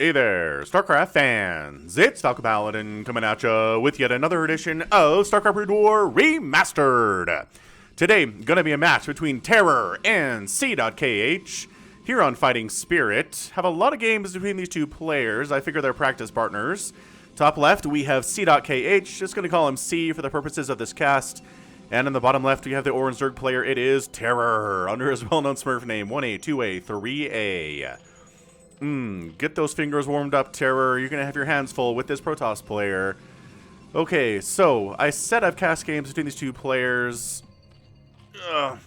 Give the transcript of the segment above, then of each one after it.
Hey there, StarCraft fans! It's Falcon Paladin coming at ya with yet another edition of StarCraft Brood War Remastered. Today, gonna be a match between Terror and C.KH here on Fighting Spirit. Have a lot of games between these two players. I figure they're practice partners. Top left, we have C.KH. Just gonna call him C for the purposes of this cast. And in the bottom left, we have the Orange Zerg player. It is Terror, under his well-known Smurf name, 1A, 2A, 3A. Get those fingers warmed up, Terror. You're going to have your hands full with this Protoss player. Okay, so I said I've cast games between these two players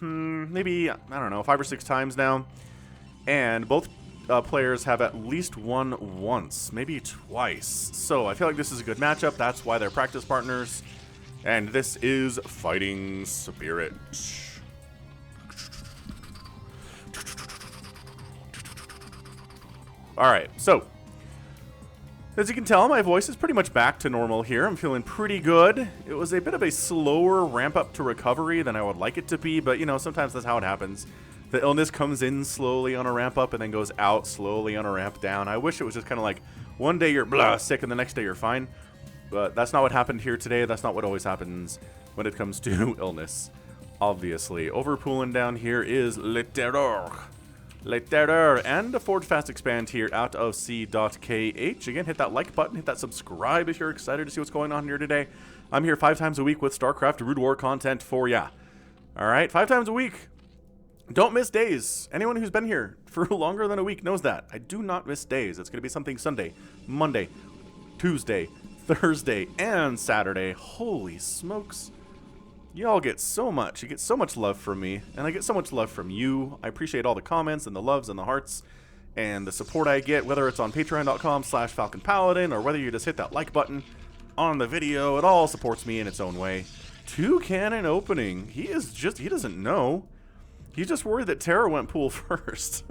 maybe, I don't know, 5 or 6 times now. And both players have at least won once, maybe twice. So I feel like this is a good matchup. That's why they're practice partners. And this is Fighting Spirit. Alright, so, as you can tell, my voice is pretty much back to normal here. I'm feeling pretty good. It was a bit of a slower ramp up to recovery than I would like it to be, but you know, sometimes that's how it happens. The illness comes in slowly on a ramp up and then goes out slowly on a ramp down. I wish it was just kind of like, one day you're sick and the next day you're fine. But that's not what happened here today. That's not what always happens when it comes to illness, obviously. Overpooling down here is Le Terror. Le Terror, and a Forge Fast Expand here out of C.KH. Again, hit that like button, hit that subscribe if you're excited to see what's going on here today. I'm here 5 times a week with StarCraft Brood War content for ya. Alright, 5 times a week. Don't miss days. Anyone who's been here for longer than a week knows that. I do not miss days. It's going to be something Sunday, Monday, Tuesday, Thursday, and Saturday. Holy smokes. Y'all get so much. You get so much love from me, and I get so much love from you. I appreciate all the comments and the loves and the hearts and the support I get, whether it's on patreon.com/FalconPaladin or whether you just hit that like button on the video. It all supports me in its own way. 2 cannon opening. He doesn't know. He's just worried that Terror went pool first.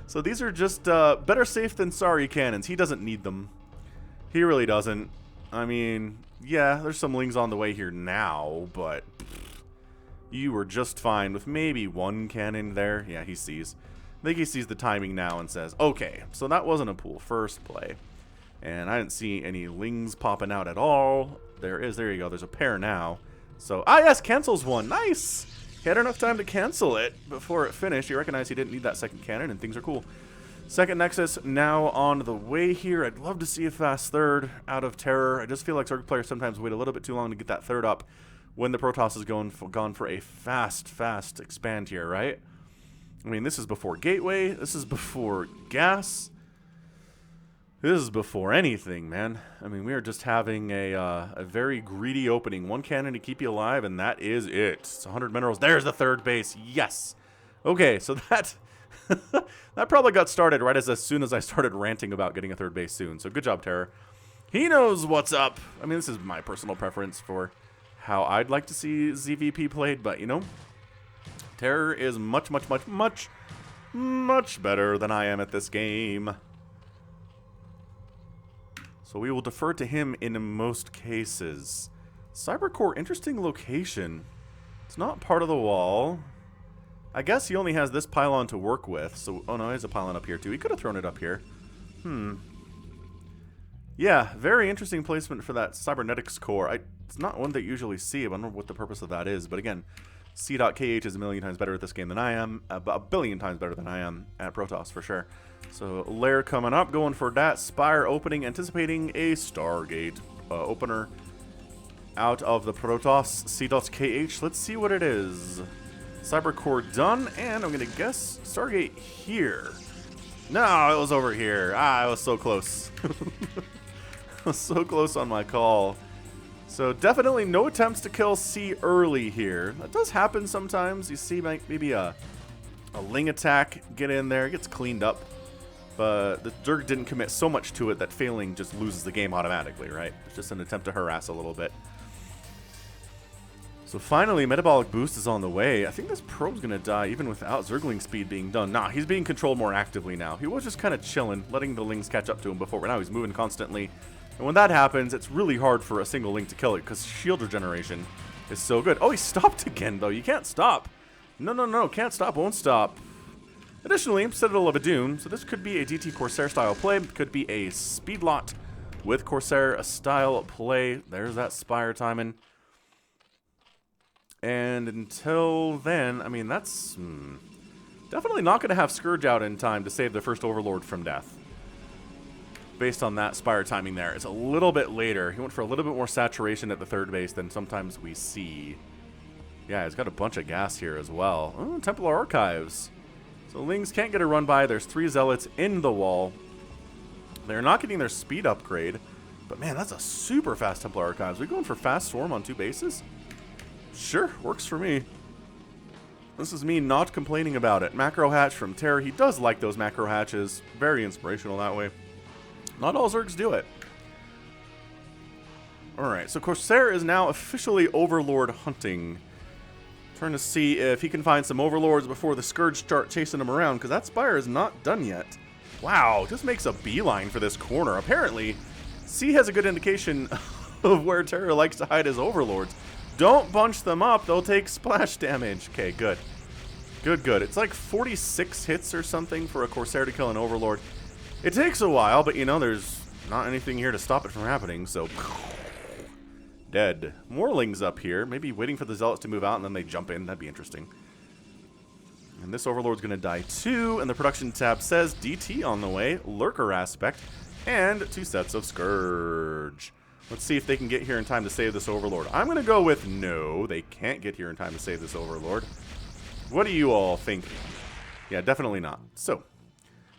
So these are just better safe than sorry cannons. He doesn't need them. He really doesn't. I mean, yeah, there's some lings on the way here now, but you were just fine with maybe 1 cannon there. Yeah, he sees. I think he sees the timing now and says, okay, so that wasn't a pool first play. And I didn't see any lings popping out at all. There you go, there's a pair now. So, yes, cancels 1, nice! He had enough time to cancel it before it finished. He recognized he didn't need that second cannon, and things are cool. Second Nexus now on the way here. I'd love to see a fast third out of Terror. I just feel like Zerg players sometimes wait a little bit too long to get that third up when the Protoss is gone for a fast expand here, right? I mean, this is before Gateway. This is before Gas. This is before anything, man. I mean, we are just having a very greedy opening. 1 cannon to keep you alive, and that is it. It's 100 minerals. There's the third base. Yes. Okay, so that... that probably got started right as soon as I started ranting about getting a third base soon. So good job, Terror. He knows what's up. I mean, this is my personal preference for how I'd like to see ZVP played, but you know, Terror is much better than I am at this game. So we will defer to him in most cases. Cybercore, interesting location. It's not part of the wall. I guess he only has this pylon to work with, so... Oh no, he has a pylon up here too. He could have thrown it up here. Yeah, very interesting placement for that cybernetics core. It's not one that you usually see. I don't know what the purpose of that is, but again, C.KH is a million times better at this game than I am. A billion times better than I am at Protoss, for sure. So, Lair coming up, going for that. Spire opening, anticipating a Stargate opener out of the Protoss C.KH. Let's see what it is. Cybercore done, and I'm going to guess Stargate here. No, it was over here. I was so close. I was so close on my call. So definitely no attempts to kill C early here. That does happen sometimes. You see maybe a Ling attack get in there. It gets cleaned up. But the Zerg didn't commit so much to it that failing just loses the game automatically, right? It's just an attempt to harass a little bit. So finally, Metabolic Boost is on the way. I think this probe's going to die even without Zergling speed being done. Nah, he's being controlled more actively now. He was just kind of chilling, letting the Lings catch up to him before, but now he's moving constantly. And when that happens, it's really hard for a single Ling to kill it because shield regeneration is so good. Oh, he stopped again, though. You can't stop. No, can't stop, won't stop. Additionally, Citadel of Adun, so this could be a DT Corsair style play, could be a speed lot with Corsair style play. There's that Spire timing. And until then, I mean, that's definitely not going to have Scourge out in time to save the first Overlord from death. Based on that Spire timing there. It's a little bit later. He went for a little bit more saturation at the third base than sometimes we see. Yeah, he's got a bunch of gas here as well. Oh, Templar Archives. So Lings can't get a run by. There's 3 Zealots in the wall. They're not getting their speed upgrade. But man, that's a super fast Templar Archives. Are we going for fast Storm on 2 bases? Sure, works for me. This is me not complaining about it. Macro Hatch from Terror. He does like those macro hatches. Very inspirational that way. Not all Zergs do it. Alright, so Corsair is now officially Overlord hunting. Trying to see if he can find some Overlords before the Scourge start chasing him around, because that Spire is not done yet. Wow, just makes a beeline for this corner. Apparently, C has a good indication of where Terror likes to hide his Overlords. Don't bunch them up, they'll take splash damage. Okay, good. Good, good. It's like 46 hits or something for a Corsair to kill an Overlord. It takes a while, but you know, there's not anything here to stop it from happening, so... Dead. Morlings up here, maybe waiting for the Zealots to move out and then they jump in. That'd be interesting. And this Overlord's going to die too, and the production tab says DT on the way, Lurker aspect, and 2 sets of Scourge. Let's see if they can get here in time to save this Overlord. I'm going to go with no, they can't get here in time to save this Overlord. What do you all think? Yeah, definitely not. So,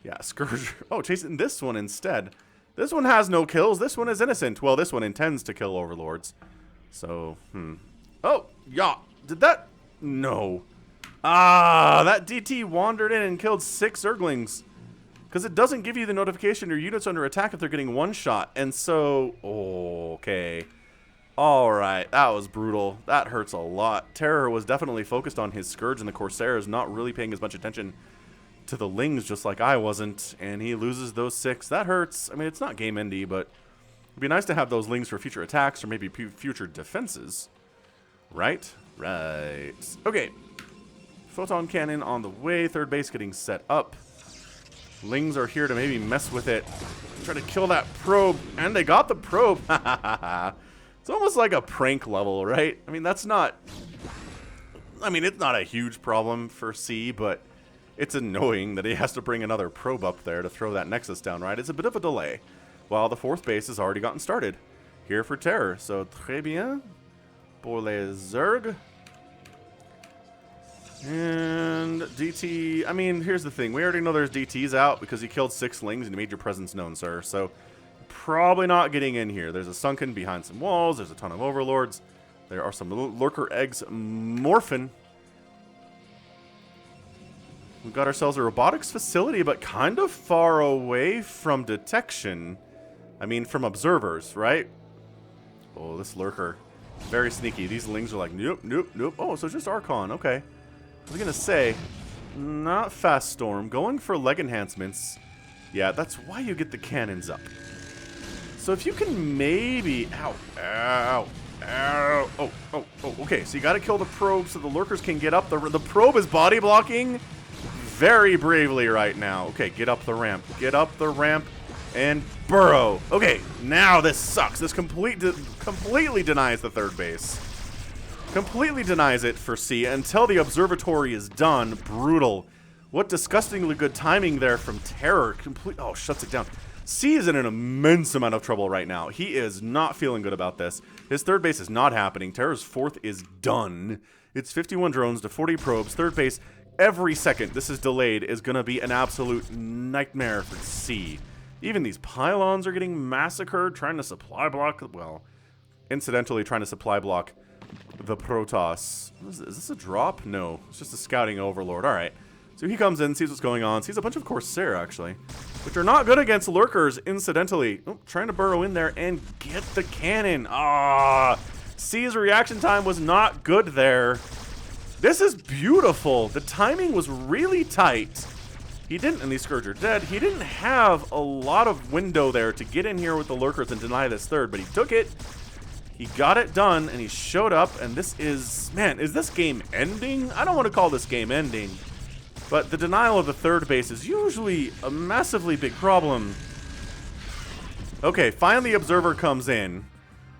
yeah, Scourge. Oh, chasing this one instead. This one has no kills. This one is innocent. Well, this one intends to kill Overlords. So, Oh, yeah. Did that? No. Ah, that DT wandered in and killed 6 Zerglings. Because it doesn't give you the notification your unit's under attack if they're getting one shot. And so, okay. Alright, that was brutal. That hurts a lot. Terror was definitely focused on his Scourge, and the Corsair is not really paying as much attention to the Lings, just like I wasn't, and he loses those 6. That hurts. I mean, it's not game endy, but it'd be nice to have those Lings for future attacks or maybe future defenses. Right? Right. Okay. Photon Cannon on the way. Third base getting set up. Lings are here to maybe mess with it. Try to kill that probe, and they got the probe. It's almost like a prank level, right? I mean, that's not... I mean, it's not a huge problem for C, but... it's annoying that he has to bring another probe up there to throw that Nexus down, right? It's a bit of a delay. While the 4th base has already gotten started. Here for Terror. So, très bien. Pour les Zerg. And DT... I mean, here's the thing. We already know there's DTs out because you killed 6 Lings and you made your presence known, sir. So, probably not getting in here. There's a Sunken behind some walls. There's a ton of Overlords. There are some Lurker Eggs morphing. We've got ourselves a robotics facility, but kind of far away from detection. I mean, from observers, right? Oh, this Lurker. Very sneaky. These Lings are like, nope, nope, nope. Oh, so it's just Archon. Okay. I was going to say, not Fast Storm. Going for leg enhancements. Yeah, that's why you get the cannons up. So if you can maybe... Ow, ow, ow. Oh, oh, oh. Okay, so you got to kill the probe so the Lurkers can get up. The probe is body blocking very bravely right now. Okay, get up the ramp. Get up the ramp and burrow. Okay, now this sucks. This completely denies the third base. Completely denies it for C until the observatory is done. Brutal. What disgustingly good timing there from Terror. Oh, shuts it down. C is in an immense amount of trouble right now. He is not feeling good about this. His third base is not happening. Terror's 4th is done. It's 51 drones to 40 probes. Third base, every second this is delayed is going to be an absolute nightmare for C. Even these pylons are getting massacred, trying to supply block, well, incidentally trying to supply block the Protoss. Is this a drop? No, it's just a scouting Overlord. All right. So he comes in, sees what's going on, sees a bunch of Corsair, actually, which are not good against Lurkers, incidentally. Oh, trying to burrow in there and get the cannon. Ah, C's reaction time was not good there. This is beautiful. The timing was really tight. He didn't, and these Scourge are dead. He didn't have a lot of window there to get in here with the Lurkers and deny this third, but he took it. He got it done, and he showed up, and this is... Man, is this game ending? I don't want to call this game ending. But the denial of the third base is usually a massively big problem. Okay, finally Observer comes in.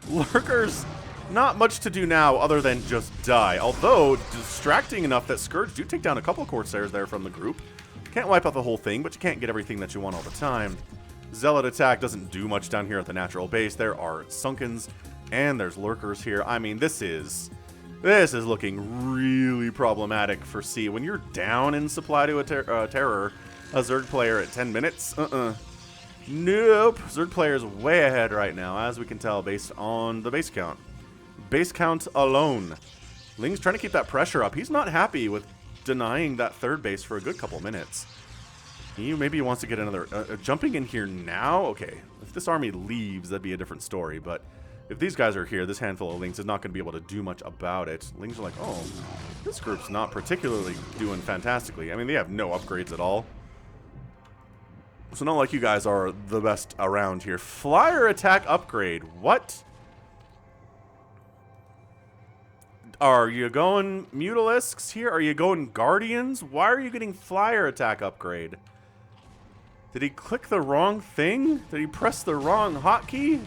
Lurkers, not much to do now other than just die. Although, distracting enough that Scourge do take down a couple Corsairs there from the group. Can't wipe out the whole thing, but you can't get everything that you want all the time. Zealot attack doesn't do much down here at the natural base. There are Sunkens, and there's Lurkers here. I mean, this is looking really problematic for C. When you're down in supply to a Terror, a Zerg player at 10 minutes, nope. Zerg player is way ahead right now, as we can tell based on the base count. Base count alone. Ling's trying to keep that pressure up. He's not happy with denying that third base for a good couple minutes. Maybe he wants to get another... jumping in here now? Okay. If this army leaves, that'd be a different story, but if these guys are here, this handful of Lings is not going to be able to do much about it. Lings are like, oh, this group's not particularly doing fantastically. I mean, they have no upgrades at all. So not like you guys are the best around here. Flyer attack upgrade. What? Are you going Mutalisks here? Are you going Guardians? Why are you getting flyer attack upgrade? Did he click the wrong thing? Did he press the wrong hotkey?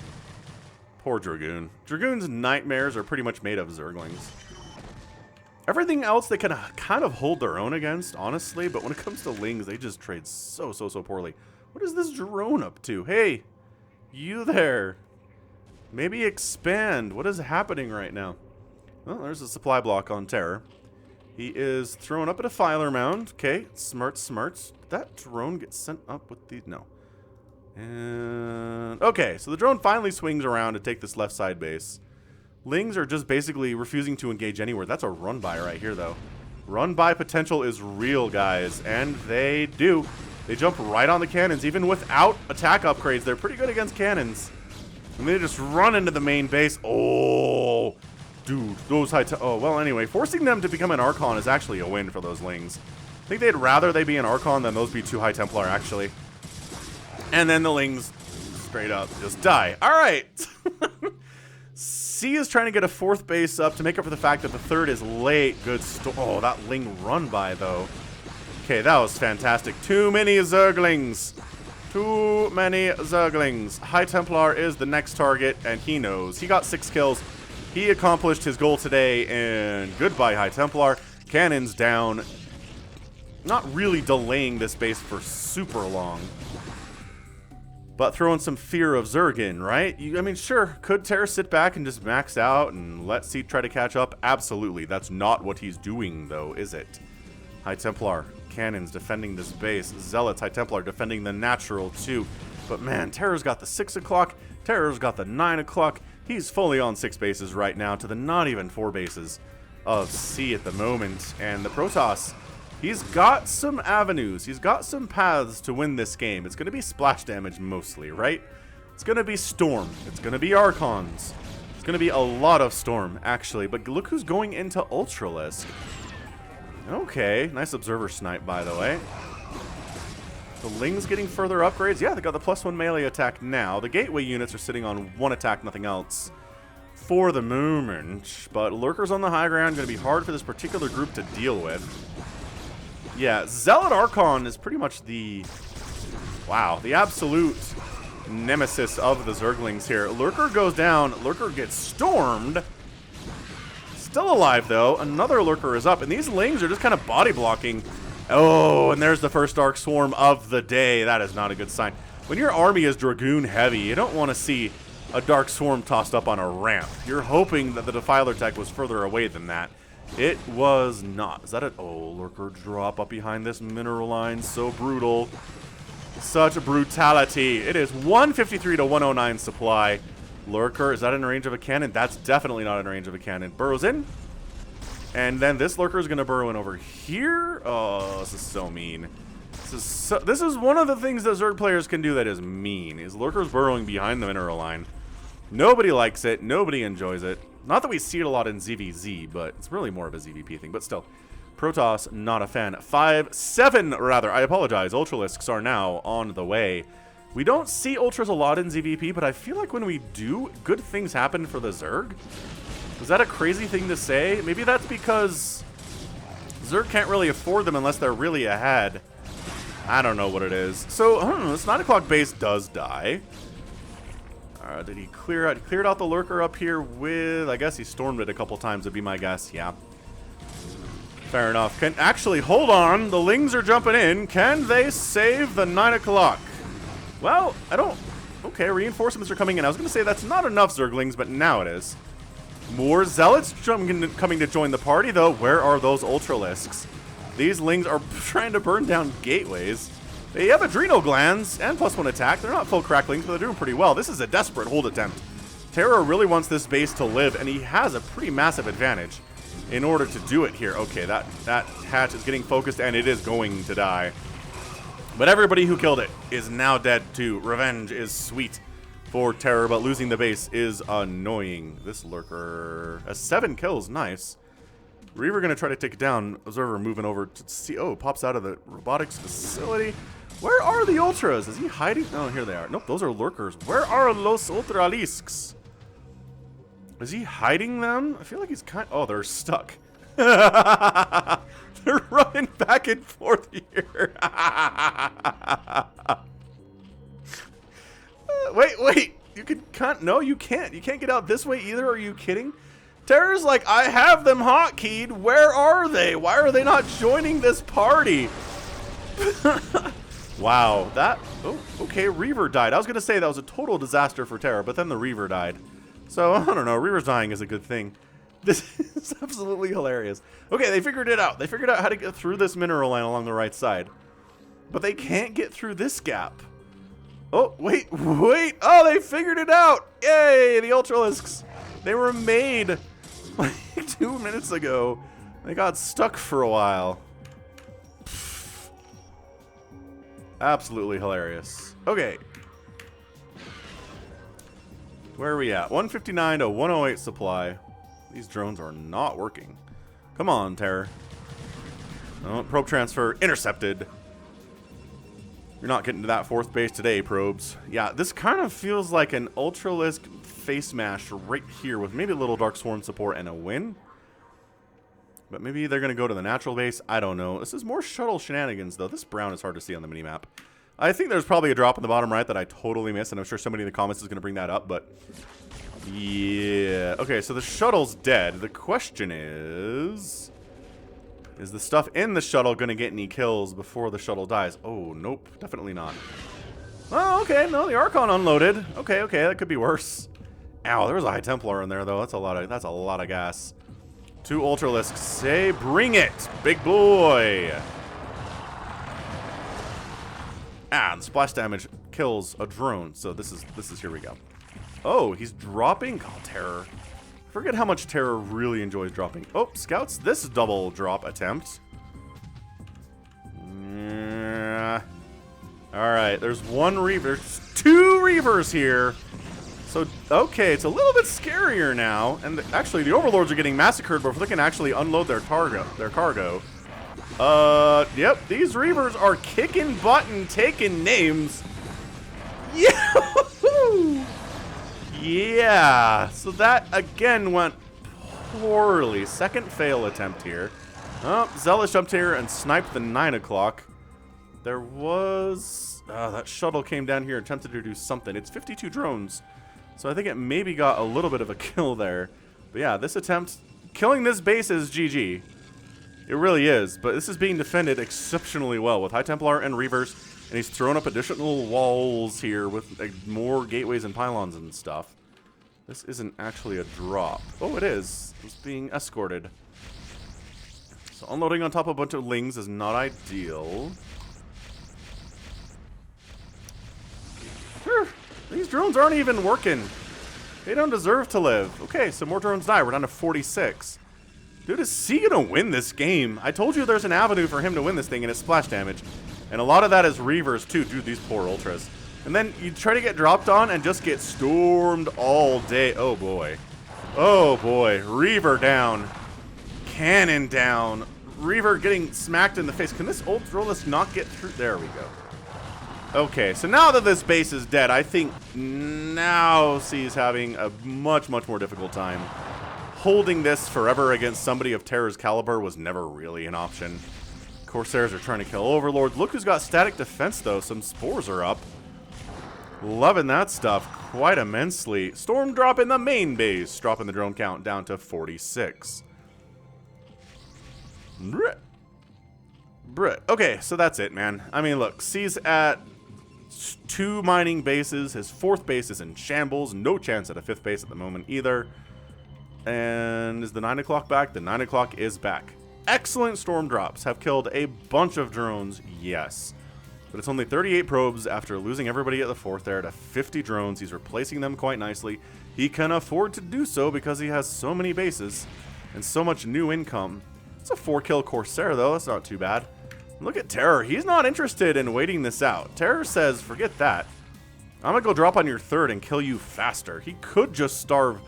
Poor Dragoon. Dragoon's nightmares are pretty much made of Zerglings. Everything else they can kind of hold their own against, honestly, but when it comes to Lings, they just trade so poorly. What is this drone up to? Hey, you there. Maybe expand. What is happening right now? Well, there's a supply block on Terror. He is thrown up at a Filer mound. Okay, smarts. Did that drone get sent up with the... No. And... Okay, so the drone finally swings around to take this left side base. Lings are just basically refusing to engage anywhere. That's a run-by right here, though. Run-by potential is real, guys, and they do. They jump right on the cannons, even without attack upgrades. They're pretty good against cannons. And they just run into the main base. Oh... Dude, those oh, well, anyway, forcing them to become an Archon is actually a win for those Lings. I think they'd rather they be an Archon than those be 2 High Templar, actually. And then the Lings straight up just die. All right. C is trying to get a 4th base up to make up for the fact that the 3rd is late. Good oh, that Ling run by, though. Okay, that was fantastic. Too many Zerglings. Too many Zerglings. High Templar is the next target, and he knows. He got 6 kills. He accomplished his goal today, and goodbye, High Templar. Cannons down. Not really delaying this base for super long. But throwing some fear of Zerg in, right? I mean, sure, could Terra sit back and just max out and let C try to catch up? Absolutely. That's not what he's doing, though, is it? High Templar, cannons defending this base. Zealots, High Templar defending the natural, too. But man, Terra's got the 6 o'clock. Terra's got the 9 o'clock. He's fully on 6 bases right now to the not even 4 bases of C at the moment. And the Protoss, he's got some avenues. He's got some paths to win this game. It's going to be splash damage mostly, right? It's going to be Storm. It's going to be Archons. It's going to be a lot of Storm, actually. But look who's going into Ultralisk. Okay, nice Observer snipe, by the way. The Ling's getting further upgrades. Yeah, they got the +1 melee attack now. The Gateway units are sitting on 1 attack, nothing else for the moment. But Lurkers on the high ground, going to be hard for this particular group to deal with. Yeah, Zealot Archon is pretty much the... Wow, the absolute nemesis of the Zerglings here. Lurker goes down. Lurker gets stormed. Still alive, though. Another Lurker is up. And these Lings are just kind of body blocking. Oh, and there's the first Dark Swarm of the day. That is not a good sign. When your army is Dragoon heavy, you don't want to see a Dark Swarm tossed up on a ramp. You're hoping that the Defiler tech was further away than that. It was not. Is that it? Oh, Lurker drop up behind this mineral line. So brutal. Such brutality. It is 153 to 109 supply. Lurker, is that in range of a cannon? That's definitely not in range of a cannon. Burrows in. And then this Lurker is going to burrow in over here. Oh, this is so mean. This is one of the things that Zerg players can do that is mean, is Lurkers burrowing behind the mineral line. Nobody likes it. Nobody enjoys it. Not that we see it a lot in ZVZ, but it's really more of a ZVP thing. But still, Protoss, not a fan. 7, rather. I apologize. Ultralisks are now on the way. We don't see Ultras a lot in ZVP, but I feel like when we do, good things happen for the Zerg. Is that a crazy thing to say? Maybe that's because Zerg can't really afford them unless they're really ahead. I don't know what it is. So, I don't know, this 9 o'clock base does die. Did he clear out? He cleared out the lurker up here with... I guess he stormed it a couple times, would be my guess. Yeah. Fair enough. Can actually, hold on. The Lings are jumping in. Can they save the 9 o'clock? Well, I don't... Okay, reinforcements are coming in. I was going to say that's not enough Zerglings, but now it is. More Zealots coming to join the party, though. Where are those Ultralisks? These Lings are trying to burn down gateways. They have adrenal glands and +1 attack. They're not full cracklings, but they're doing pretty well. This is a desperate hold attempt. Terror really wants this base to live, and he has a pretty massive advantage in order to do it here. Okay, that hatch is getting focused, and it is going to die. But everybody who killed it is now dead, too. Revenge is sweet for Terror, but losing the base is annoying. This lurker has 7 kills. Nice. Reaver going to try to take it down. Observer moving over to see. Oh, pops out of the robotics facility. Where are the Ultras? Is he hiding? Oh, here they are. Nope, those are lurkers. Where are Los Ultralisks? Is he hiding them? I feel like he's kind of... Oh, they're stuck. They're running back and forth here. Wait. You can't... No, you can't. You can't get out this way either. Are you kidding? Terror's like, I have them hotkeyed. Where are they? Why are they not joining this party? Wow, that... Oh, okay, Reaver died. I was going to say that was a total disaster for Terror, but then the Reaver died. So, I don't know. Reaver's dying is a good thing. This is absolutely hilarious. Okay, they figured it out. They figured out how to get through this mineral line along the right side. But they can't get through this gap. Oh, wait. Oh, they figured it out. Yay, the Ultralisks. They were made like 2 minutes ago. They got stuck for a while. Absolutely hilarious. Okay. Where are we at? 159 to 108 supply. These drones are not working. Come on, Terror. Oh, probe transfer intercepted. You're not getting to that 4th base today, probes. Yeah, this kind of feels like an Ultralisk face mash right here with maybe a little Darksworn support and a win. But maybe they're going to go to the natural base. I don't know. This is more shuttle shenanigans, though. This brown is hard to see on the minimap. I think there's probably a drop in the bottom right that I totally missed, and I'm sure somebody in the comments is going to bring that up, but... Yeah. Okay, so the shuttle's dead. The question is the stuff in the shuttle going to get any kills before the shuttle dies? Oh, nope. Definitely not. Oh, okay. No, the Archon unloaded. Okay, that could be worse. Ow, there was a High Templar in there, though. That's a lot of gas. 2 Ultralisks. Say, bring it, big boy. And splash damage kills a drone. So this is here we go. Oh, he's dropping. Oh, Terror. Forget how much Terror really enjoys dropping. Oh, scouts this double drop attempt. Yeah. All right, there's 1 Reaver. There's 2 Reavers here. So, okay, it's a little bit scarier now. And actually, the Overlords are getting massacred before they can actually unload their cargo. Yep, these Reavers are kicking butt and taking names. Yahoo! Yeah, so that again went poorly. 2nd fail attempt here. Oh, Zealous jumped here and sniped the 9 o'clock. There was... that shuttle came down here and attempted to do something. It's 52 drones. So I think it maybe got a little bit of a kill there. But yeah, this attempt... Killing this base is GG. It really is. But this is being defended exceptionally well with High Templar and Reavers. And he's thrown up additional walls here with more gateways and pylons and stuff. This isn't actually a drop. Oh, it is. It's being escorted. So unloading on top of a bunch of Lings is not ideal. Sure. These drones aren't even working. They don't deserve to live. Okay, so more drones die. We're down to 46. Dude, is he gonna win this game? I told you there's an avenue for him to win this thing, and it's splash damage. And a lot of that is Reavers, too. Dude, these poor Ultras. And then you try to get dropped on and just get stormed all day. Oh, boy. Oh, boy. Reaver down. Cannon down. Reaver getting smacked in the face. Can this Ultralisk not get through? There we go. Okay, so now that this base is dead, I think now C's having a much more difficult time holding this forever against somebody of Terror's caliber was never really an option. Corsairs are trying to kill Overlords. Look who's got static defense, though. Some spores are up. Loving that stuff quite immensely. Storm drop in the main base, dropping the drone count down to 46. Okay, so that's it, man. I mean, look, C's at 2 mining bases. His 4th base is in shambles. No chance at a 5th base at the moment either. And is the 9 o'clock back? The 9 o'clock is back. Excellent storm drops. Have killed a bunch of drones, yes. But it's only 38 probes after losing everybody at the 4th there to 50 drones. He's replacing them quite nicely. He can afford to do so because he has so many bases and so much new income. It's a 4-kill Corsair, though. That's not too bad. Look at Terror. He's not interested in waiting this out. Terror says, forget that. I'm going to go drop on your 3rd and kill you faster. He could just starve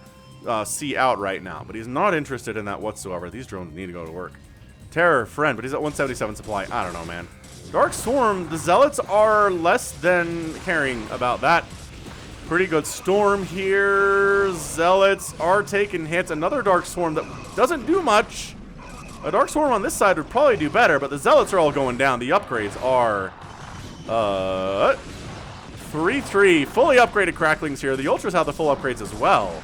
C out right now, but he's not interested in that whatsoever. These drones need to go to work. Terror, friend, but he's at 177 supply. I don't know, man. Dark Storm, the Zealots are less than caring about that. Pretty good Storm here. Zealots are taking hits. Another Dark Storm that doesn't do much. A Dark Storm on this side would probably do better, but the Zealots are all going down. The upgrades are 3-3. Fully upgraded Cracklings here. The Ultras have the full upgrades as well.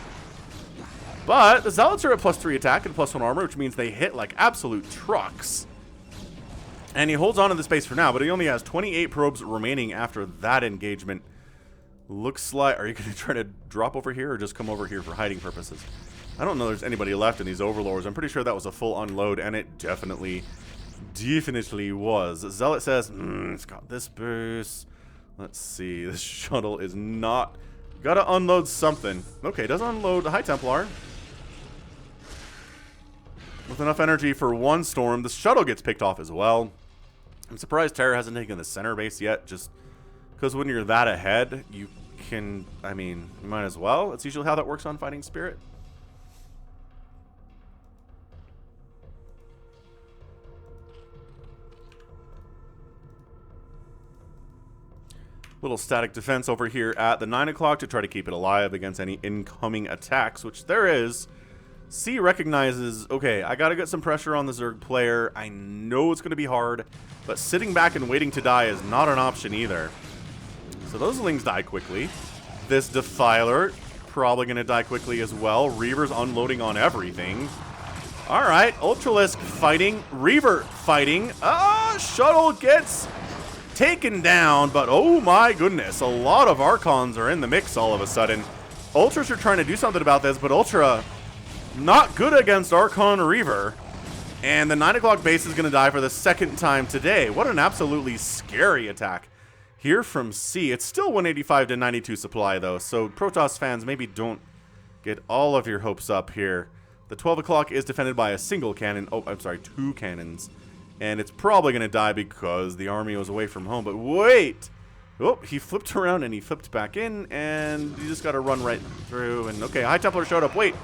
But the Zealots are at +3 attack and +1 armor, which means they hit like absolute trucks. And he holds on to the space for now, but he only has 28 probes remaining after that engagement. Looks like... Are you going to try to drop over here or just come over here for hiding purposes? I don't know there's anybody left in these Overlords. I'm pretty sure that was a full unload, and it definitely was. Zealot says, it's got this boost. Let's see. This shuttle is not... Gotta unload something. Okay, does unload the High Templar. With enough energy for 1 storm, the shuttle gets picked off as well. I'm surprised Terror hasn't taken the center base yet, just because when you're that ahead, you can, I mean, you might as well. That's usually how that works on Fighting Spirit. Little static defense over here at the 9 o'clock to try to keep it alive against any incoming attacks, which there is. C recognizes, okay, I gotta get some pressure on the Zerg player. I know it's gonna be hard, but sitting back and waiting to die is not an option either. So those Lings die quickly. This Defiler probably gonna die quickly as well. Reaver's unloading on everything. Alright, Ultralisk fighting. Reaver fighting. Shuttle gets taken down, but oh my goodness, a lot of Archons are in the mix all of a sudden. Ultras are trying to do something about this, but Ultra not good against Archon Reaver. And the 9 o'clock base is going to die for the 2nd time today. What an absolutely scary attack here from C. It's still 185 to 92 supply, though, so Protoss fans, maybe don't get all of your hopes up here. The 12 o'clock is defended by a single cannon. Oh, I'm sorry, 2 cannons. And it's probably going to die because the army was away from home. But wait! Oh, he flipped around and he flipped back in, and you just got to run right through. And okay, High Templar showed up. Wait!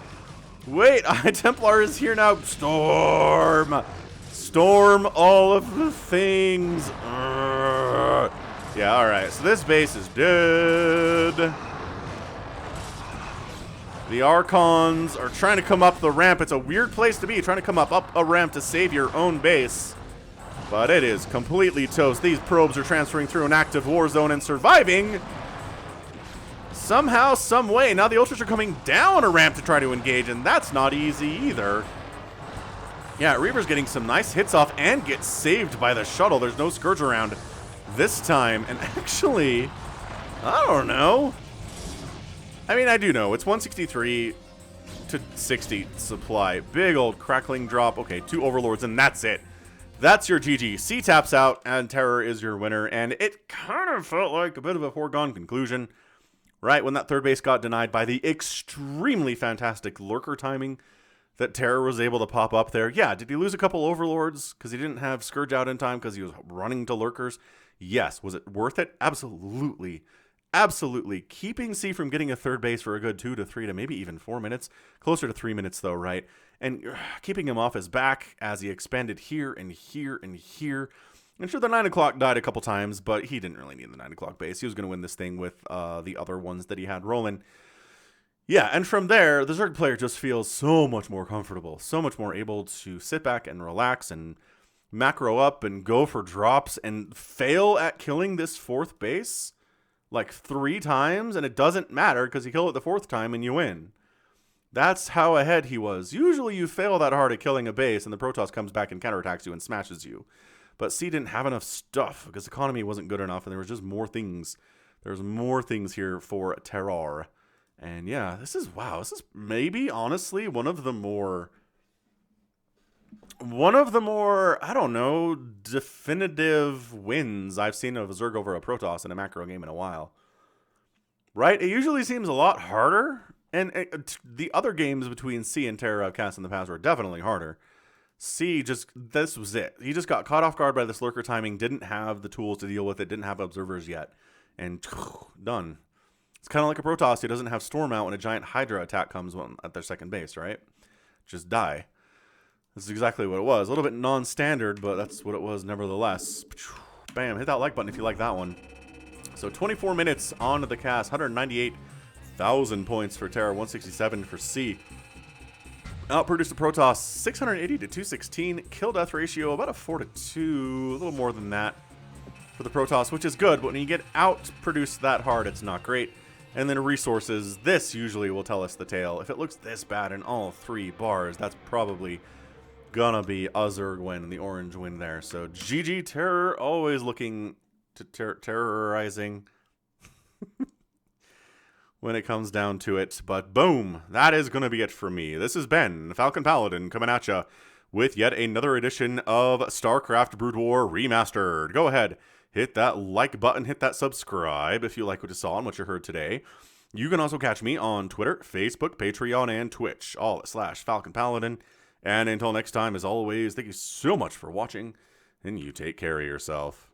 High Templar is here now. Storm! Storm all of the things. Yeah, alright. So this base is dead. The Archons are trying to come up the ramp. It's a weird place to be, trying to come up a ramp to save your own base. But it is completely toast. These probes are transferring through an active war zone and surviving. Somehow, some way. Now the Ultras are coming down a ramp to try to engage, and that's not easy either. Yeah, Reaver's getting some nice hits off and gets saved by the shuttle. There's no Scourge around this time. And actually, I don't know. I mean, I do know. It's 163 to 60 supply. Big old crackling drop. Okay, 2 Overlords, and that's it. That's your GG. C taps out, and Terror is your winner. And it kind of felt like a bit of a foregone conclusion, right? When that 3rd base got denied by the extremely fantastic lurker timing that Terror was able to pop up there. Yeah, did he lose a couple Overlords because he didn't have Scourge out in time because he was running to lurkers? Yes. Was it worth it? Absolutely. Absolutely. Keeping C from getting a 3rd base for a good 2 to 3 to maybe even 4 minutes. Closer to 3 minutes, though, right? And keeping him off his back as he expanded here and here and here. And sure, the 9 o'clock died a couple times, but he didn't really need the 9 o'clock base. He was going to win this thing with the other ones that he had rolling. Yeah, and from there, the Zerg player just feels so much more comfortable, so much more able to sit back and relax and macro up and go for drops and fail at killing this 4th base like 3 times, and it doesn't matter because you kill it the 4th time and you win. That's how ahead he was. Usually you fail that hard at killing a base and the Protoss comes back and counterattacks you and smashes you. But C didn't have enough stuff because economy wasn't good enough and there was just more things. There's more things here for Terror. And yeah, this is maybe honestly one of the more, I don't know, definitive wins I've seen of a Zerg over a Protoss in a macro game in a while. Right? It usually seems a lot harder. And the other games between C and Terror I've cast in the past were definitely harder. C this was it. He just got caught off guard by this lurker timing, didn't have the tools to deal with it, didn't have observers yet. And done. It's kind of like a Protoss who doesn't have Storm out when a giant Hydra attack comes at their 2nd base, right? Just die. This is exactly what it was. A little bit non-standard, but that's what it was nevertheless. Bam, hit that like button if you like that one. So 24 minutes on to the cast, 198,000 points for Terror, 167 for C. Outproduced the Protoss 680 to 216. Kill death ratio about a 4-2, a little more than that for the Protoss, which is good, but when you get outproduced that hard, it's not great. And then resources, this usually will tell us the tale. If it looks this bad in all 3 bars, that's probably gonna be a Zerg win, the orange win there. So GG Terror, always looking to terrorizing when it comes down to it. But boom, that is gonna be it for me. This has been Falcon Paladin coming at ya with yet another edition of StarCraft Brood War Remastered. Go ahead, hit that like button, hit that subscribe if you like what you saw and what you heard today. You can also catch me on Twitter, Facebook, Patreon, and Twitch, all at /Falcon Paladin. And until next time, as always, thank you so much for watching, and you take care of yourself.